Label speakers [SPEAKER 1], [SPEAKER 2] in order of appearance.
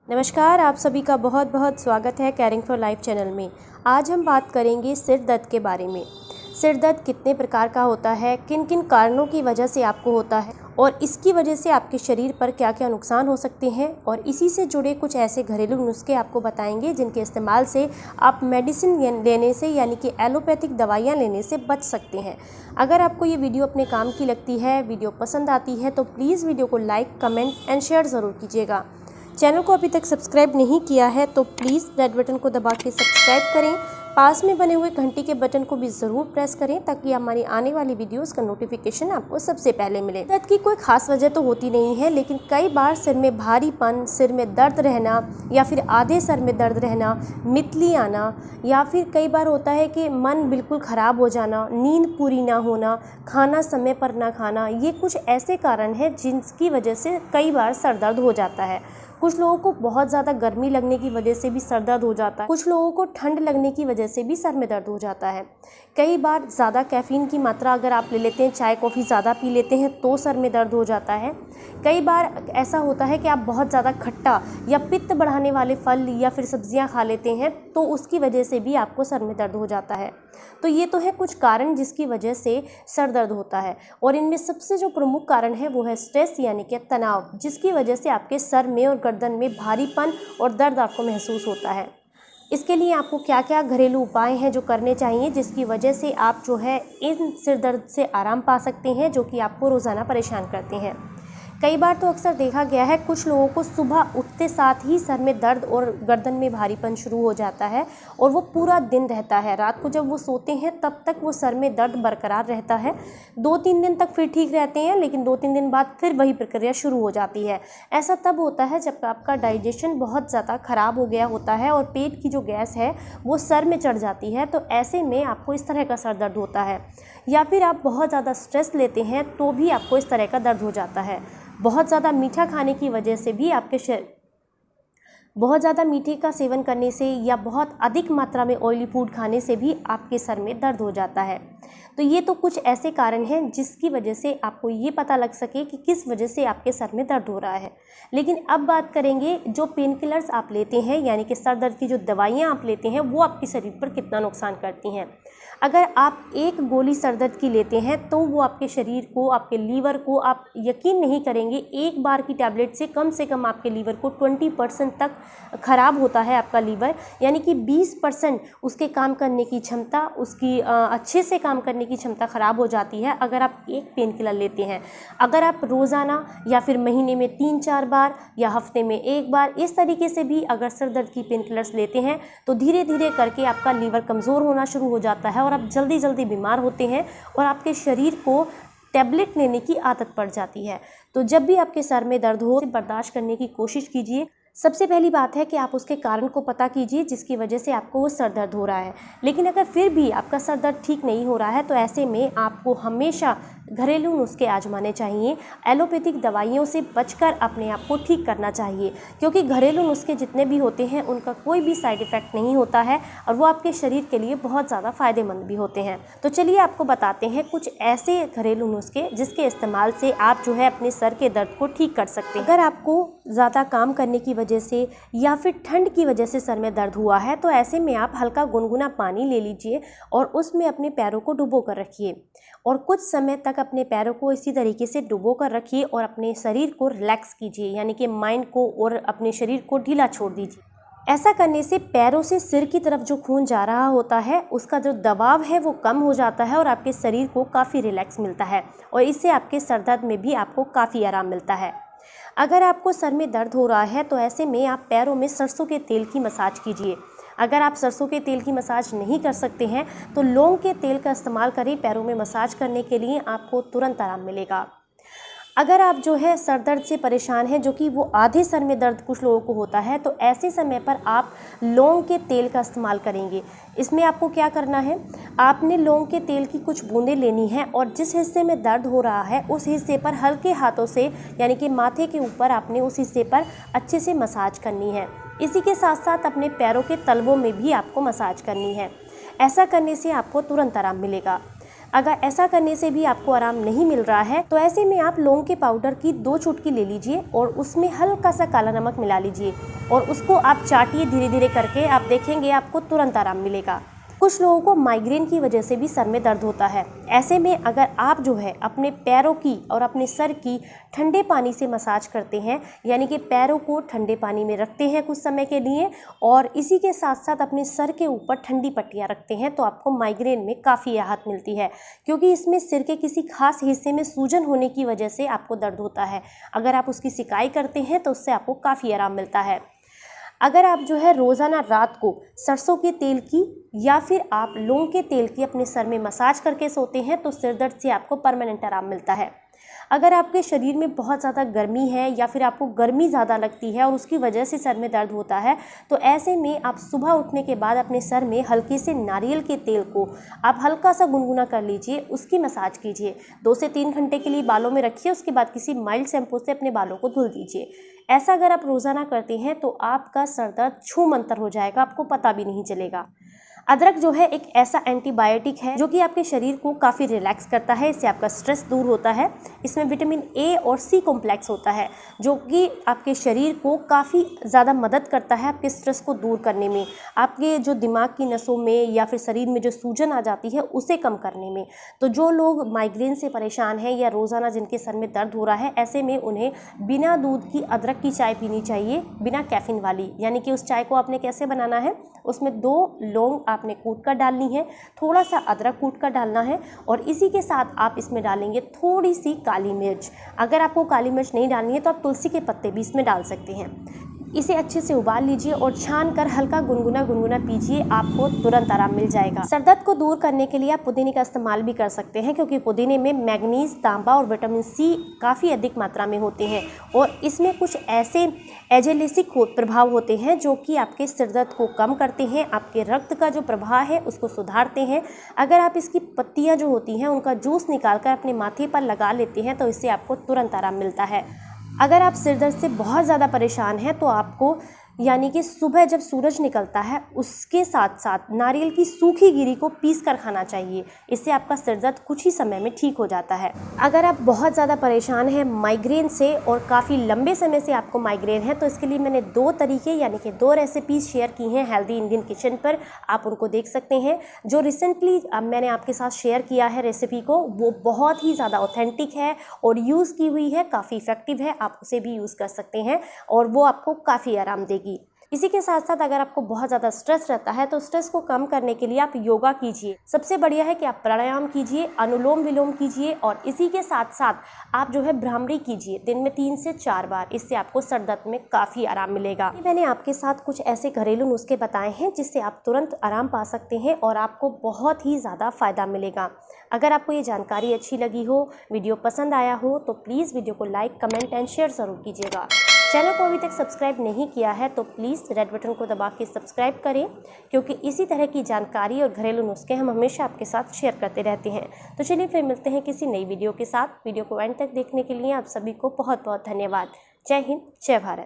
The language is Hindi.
[SPEAKER 1] नमस्कार, आप सभी का बहुत बहुत स्वागत है केयरिंग फॉर लाइफ चैनल में। आज हम बात करेंगे सिर दर्द के बारे में। सिर दर्द कितने प्रकार का होता है, किन किन कारणों की वजह से आपको होता है और इसकी वजह से आपके शरीर पर क्या क्या नुकसान हो सकते हैं, और इसी से जुड़े कुछ ऐसे घरेलू नुस्खे आपको बताएंगे जिनके इस्तेमाल से आप मेडिसिन लेने से यानी कि एलोपैथिक दवाइयाँ लेने से बच सकते हैं। अगर आपको ये वीडियो अपने काम की लगती है, वीडियो पसंद आती है, तो प्लीज़ वीडियो को लाइक, कमेंट एंड शेयर ज़रूर कीजिएगा। चैनल को अभी तक सब्सक्राइब नहीं किया है तो प्लीज़ रेड बटन को दबा के सब्सक्राइब करें। पास में बने हुए घंटी के बटन को भी ज़रूर प्रेस करें ताकि हमारी आने वाली वीडियोस का नोटिफिकेशन आपको सबसे पहले मिले। दर्द की कोई खास वजह तो होती नहीं है, लेकिन कई बार सिर में भारीपन, सिर में दर्द रहना या फिर आधे सर में दर्द रहना, मितली आना, या फिर कई बार होता है कि मन बिल्कुल ख़राब हो जाना, नींद पूरी ना होना, खाना समय पर ना खाना, ये कुछ ऐसे कारण हैं जिनकी वजह से कई बार सर दर्द हो जाता है। कुछ लोगों को बहुत ज़्यादा गर्मी लगने की वजह से भी सर दर्द हो जाता है, कुछ लोगों को ठंड लगने की वजह से भी सर में दर्द हो जाता है। कई बार ज़्यादा कैफ़ीन की मात्रा अगर आप ले लेते हैं, चाय कॉफ़ी ज़्यादा पी लेते हैं तो सर में दर्द हो जाता है। कई बार ऐसा होता है कि आप बहुत ज़्यादा खट्टा या पित्त बढ़ाने वाले फल या फिर सब्जियां खा लेते हैं तो उसकी वजह से भी आपको सर में दर्द हो जाता है। तो ये तो है कुछ कारण जिसकी वजह से सर दर्द होता है, और इनमें सबसे जो प्रमुख कारण है वो है स्ट्रेस यानी कि तनाव, जिसकी वजह से आपके सर में और गर्दन में भारीपन और दर्द आपको महसूस होता है। इसके लिए आपको क्या क्या घरेलू उपाय हैं जो करने चाहिए जिसकी वजह से आप जो है इन सिर दर्द से आराम पा सकते हैं जो कि आपको रोज़ाना परेशान करते हैं। कई बार तो अक्सर देखा गया है कुछ लोगों को सुबह उठते साथ ही सर में दर्द और गर्दन में भारीपन शुरू हो जाता है और वो पूरा दिन रहता है। रात को जब वो सोते हैं तब तक वो सर में दर्द बरकरार रहता है। 2-3 दिन तक फिर ठीक रहते हैं, लेकिन 2-3 दिन बाद फिर वही प्रक्रिया शुरू हो जाती है। ऐसा तब होता है जब आपका डाइजेशन बहुत ज़्यादा ख़राब हो गया होता है और पेट की जो गैस है वो सर में चढ़ जाती है, तो ऐसे में आपको इस तरह का सर दर्द होता है। या फिर आप बहुत ज़्यादा स्ट्रेस लेते हैं तो भी आपको इस तरह का दर्द हो जाता है। बहुत ज़्यादा मीठा खाने की वजह से भी बहुत ज़्यादा मीठे का सेवन करने से या बहुत अधिक मात्रा में ऑयली फूड खाने से भी आपके सर में दर्द हो जाता है। तो ये तो कुछ ऐसे कारण हैं जिसकी वजह से आपको ये पता लग सके कि किस वजह से आपके सर में दर्द हो रहा है। लेकिन अब बात करेंगे जो पेन किलर्स आप लेते हैं यानी कि सर दर्द की जो दवाइयाँ आप लेते हैं वो आपके शरीर पर कितना नुकसान करती हैं। अगर आप एक गोली सर दर्द की लेते हैं तो वो आपके शरीर को, आपके लीवर को, आप यकीन नहीं करेंगे, एक बार की टैबलेट से कम आपके लीवर को 20% तक ख़राब होता है आपका लीवर, यानी कि 20% उसके काम करने की क्षमता, उसकी अच्छे से काम करने की क्षमता ख़राब हो जाती है अगर आप एक पेन किलर लेते हैं। अगर आप रोज़ाना या फिर महीने में 3-4 बार या हफ्ते में 1 बार इस तरीके से भी अगर सर दर्द की पेन किलर्स लेते हैं तो धीरे धीरे करके आपका लीवर कमज़ोर होना शुरू हो जाता है और आप जल्दी जल्दी बीमार होते हैं और आपके शरीर को टैबलेट लेने की आदत पड़ जाती है। तो जब भी आपके सर में दर्द हो, बर्दाश्त करने की कोशिश कीजिए। सबसे पहली बात है कि आप उसके कारण को पता कीजिए जिसकी वजह से आपको वो सर दर्द हो रहा है। लेकिन अगर फिर भी आपका सर दर्द ठीक नहीं हो रहा है तो ऐसे में आपको हमेशा घरेलू नुस्खे आजमाने चाहिए। एलोपैथिक दवाइयों से बचकर अपने आप को ठीक करना चाहिए, क्योंकि घरेलू नुस्खे जितने भी होते हैं उनका कोई भी साइड इफ़ेक्ट नहीं होता है और वो आपके शरीर के लिए बहुत ज़्यादा फ़ायदेमंद भी होते हैं। तो चलिए आपको बताते हैं कुछ ऐसे घरेलू नुस्खे जिसके इस्तेमाल से आप जो है अपने सर के दर्द को ठीक कर सकते हैं। अगर आपको ज़्यादा काम करने की वजह से या फिर ठंड की वजह से सर में दर्द हुआ है तो ऐसे में आप हल्का गुनगुना पानी ले लीजिए और उसमें अपने पैरों को डुबो कर रखिए और कुछ समय तक अपने पैरों को इसी तरीके से डुबो कर रखिए और अपने शरीर को रिलैक्स कीजिए, यानी कि माइंड को और अपने शरीर को ढीला छोड़ दीजिए। ऐसा करने से पैरों से सिर की तरफ जो खून जा रहा होता है उसका जो दबाव है वो कम हो जाता है और आपके शरीर को काफ़ी रिलैक्स मिलता है और इससे आपके सर दर्द में भी आपको काफ़ी आराम मिलता है। अगर आपको सर में दर्द हो रहा है तो ऐसे में आप पैरों में सरसों के तेल की मसाज कीजिए। अगर आप सरसों के तेल की मसाज नहीं कर सकते हैं तो लौंग के तेल का इस्तेमाल करें पैरों में मसाज करने के लिए, आपको तुरंत आराम मिलेगा। अगर आप जो है सर दर्द से परेशान हैं, जो कि वो आधे सर में दर्द कुछ लोगों को होता है, तो ऐसे समय पर आप लौंग के तेल का इस्तेमाल करेंगे। इसमें आपको क्या करना है, आपने लौंग के तेल की कुछ बूंदें लेनी हैं और जिस हिस्से में दर्द हो रहा है उस हिस्से पर हल्के हाथों से, यानी कि माथे के ऊपर आपने उस हिस्से पर अच्छे से मसाज करनी है। इसी के साथ साथ अपने पैरों के तलवों में भी आपको मसाज करनी है। ऐसा करने से आपको तुरंत आराम मिलेगा। अगर ऐसा करने से भी आपको आराम नहीं मिल रहा है तो ऐसे में आप लौंग के पाउडर की 2 चुटकी ले लीजिए और उसमें हल्का सा काला नमक मिला लीजिए और उसको आप चाटिए धीरे धीरे करके। आप देखेंगे आपको तुरंत आराम मिलेगा। कुछ लोगों को माइग्रेन की वजह से भी सर में दर्द होता है। ऐसे में अगर आप जो है अपने पैरों की और अपने सर की ठंडे पानी से मसाज करते हैं, यानी कि पैरों को ठंडे पानी में रखते हैं कुछ समय के लिए और इसी के साथ साथ अपने सर के ऊपर ठंडी पट्टियाँ रखते हैं, तो आपको माइग्रेन में काफ़ी राहत मिलती है, क्योंकि इसमें सिर के किसी खास हिस्से में सूजन होने की वजह से आपको दर्द होता है। अगर आप उसकी सिकाई करते हैं तो उससे आपको काफ़ी आराम मिलता है। अगर आप जो है रोज़ाना रात को सरसों के तेल की या फिर आप लौंग के तेल की अपने सर में मसाज करके सोते हैं तो सिर दर्द से आपको परमानेंट आराम मिलता है। अगर आपके शरीर में बहुत ज़्यादा गर्मी है या फिर आपको गर्मी ज़्यादा लगती है और उसकी वजह से सर में दर्द होता है, तो ऐसे में आप सुबह उठने के बाद अपने सर में हल्के से नारियल के तेल को आप हल्का सा गुनगुना कर लीजिए, उसकी मसाज कीजिए। 2 से 3 घंटे के लिए बालों में रखिए, उसके बाद किसी माइल्ड शैम्पू से अपने बालों को धुल दीजिए। ऐसा अगर आप रोज़ाना करते हैं तो आपका सर दर्द छूमंतर हो जाएगा, आपको पता भी नहीं चलेगा। अदरक जो है एक ऐसा एंटीबायोटिक है जो कि आपके शरीर को काफ़ी रिलैक्स करता है, इससे आपका स्ट्रेस दूर होता है। इसमें विटामिन ए और सी कॉम्प्लेक्स होता है जो कि आपके शरीर को काफ़ी ज़्यादा मदद करता है आपके स्ट्रेस को दूर करने में, आपके जो दिमाग की नसों में या फिर शरीर में जो सूजन आ जाती है उसे कम करने में। तो जो लोग माइग्रेन से परेशान हैं या रोज़ाना जिनके सर में दर्द हो रहा है, ऐसे में उन्हें बिना दूध की अदरक की चाय पीनी चाहिए, बिना कैफीन वाली। यानी कि उस चाय को आपने कैसे बनाना है, उसमें 2 लौंग आपने कूट कर डालनी है, थोड़ा सा अदरक कूट कर डालना है और इसी के साथ आप इसमें डालेंगे थोड़ी सी काली मिर्च। अगर आपको काली मिर्च नहीं डालनी है तो आप तुलसी के पत्ते भी इसमें डाल सकते हैं। इसे अच्छे से उबाल लीजिए और छान कर हल्का गुनगुना पीजिए, आपको तुरंत आराम मिल जाएगा। सर दर्द को दूर करने के लिए आप पुदीने का इस्तेमाल भी कर सकते हैं, क्योंकि पुदीने में मैग्नीज, तांबा और विटामिन सी काफ़ी अधिक मात्रा में होते हैं और इसमें कुछ ऐसे एजेलिसिक प्रभाव होते हैं जो कि आपके सिर दर्द को कम करते हैं, आपके रक्त का जो प्रवाह है उसको सुधारते हैं। अगर आप इसकी पत्तियाँ जो होती हैं उनका जूस निकाल कर अपने माथे पर लगा लेते हैं तो इससे आपको तुरंत आराम मिलता है। अगर आप सिर दर्द से बहुत ज़्यादा परेशान हैं तो आपको यानी कि सुबह जब सूरज निकलता है उसके साथ साथ नारियल की सूखी गिरी को पीस कर खाना चाहिए, इससे आपका सिर दर्द कुछ ही समय में ठीक हो जाता है। अगर आप बहुत ज़्यादा परेशान हैं माइग्रेन से और काफ़ी लंबे समय से आपको माइग्रेन है, तो इसके लिए मैंने 2 तरीके यानी कि 2 रेसिपीज़ शेयर की हैं हेल्दी इंडियन किचन पर, आप उनको देख सकते हैं। जो रिसेंटली मैंने आपके साथ शेयर किया है रेसिपी को, वो बहुत ही ज़्यादा ऑथेंटिक है और यूज़ की हुई है, काफ़ी इफेक्टिव है, आप उसे भी यूज़ कर सकते हैं और वो आपको काफ़ी आराम देगी। इसी के साथ साथ अगर आपको बहुत ज़्यादा स्ट्रेस रहता है तो स्ट्रेस को कम करने के लिए आप योगा कीजिए। सबसे बढ़िया है कि आप प्राणायाम कीजिए, अनुलोम विलोम कीजिए और इसी के साथ साथ आप जो है भ्रामरी कीजिए दिन में 3 से 4 बार, इससे आपको सर दर्द में काफ़ी आराम मिलेगा। मैंने आपके साथ कुछ ऐसे घरेलू नुस्खे बताए हैं जिससे आप तुरंत आराम पा सकते हैं और आपको बहुत ही ज़्यादा फ़ायदा मिलेगा। अगर आपको ये जानकारी अच्छी लगी हो, वीडियो पसंद आया हो, तो प्लीज़ वीडियो को लाइक, कमेंट एंड शेयर ज़रूर कीजिएगा। चैनल को अभी तक सब्सक्राइब नहीं किया है तो प्लीज़ रेड बटन को दबा के सब्सक्राइब करें, क्योंकि इसी तरह की जानकारी और घरेलू नुस्खे हम हमेशा आपके साथ शेयर करते रहते हैं। तो चलिए फिर मिलते हैं किसी नई वीडियो के साथ। वीडियो को एंड तक देखने के लिए आप सभी को बहुत बहुत धन्यवाद। जय हिंद, जय भारत।